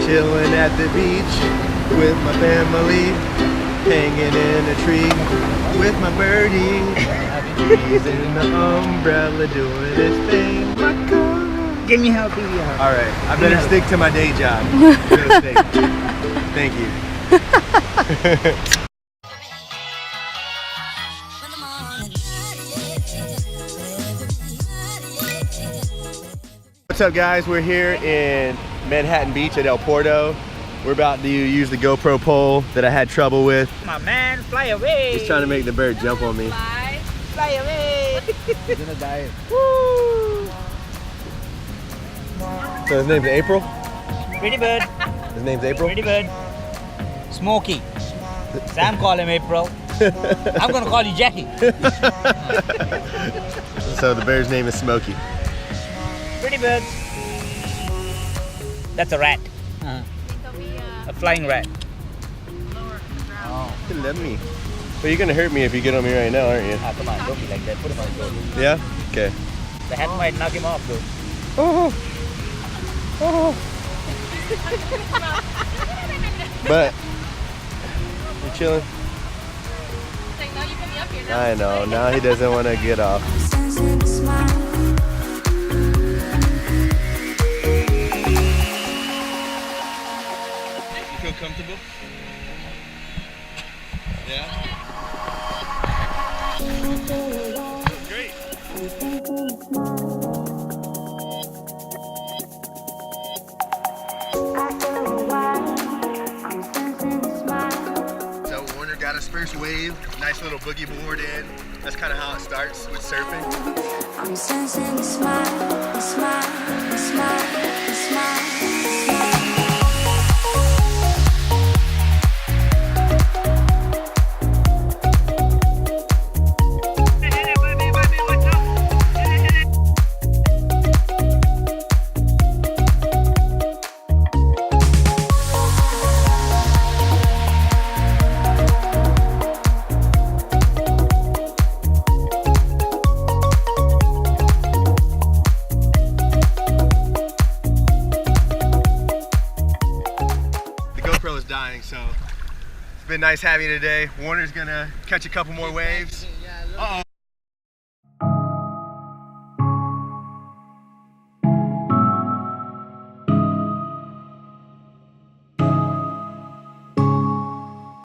chilling at the beach with my family, hanging in a tree with my birdie. He's in the umbrella doing his thing. My God. Give me help, give me help. All right, I better stick to my day job. Thank you. What's up, guys? We're here in Manhattan Beach at El Porto. We're about to use the GoPro pole that I had trouble with. My man, fly away. Just trying to make the bird jump on me. Fly away. He's gonna die. Woo! So his name's April? Pretty bird. His name's April? Pretty bird. Smokey. Sam call him April. I'm gonna call you Jackie. So the bird's name is Smokey. Pretty bird. That's a rat. A flying rat. Oh. You love me. But you're gonna hurt me if you get on me right now, aren't you? Ah, come on, don't be like that. Put him on the shoulder. Yeah? Okay. The hat might knock him off though. Oh. Oh. But you chilling? I know. Now he doesn't want to get off. You feel comfortable? Yeah. Great. So Warner got his first wave, nice little boogie board in. That's kind of how it starts with surfing. I'm sensing the smile, the smile, the smile, the smile. Is dying, so it's been nice having you today. Warner's gonna catch a couple more waves. Uh-oh.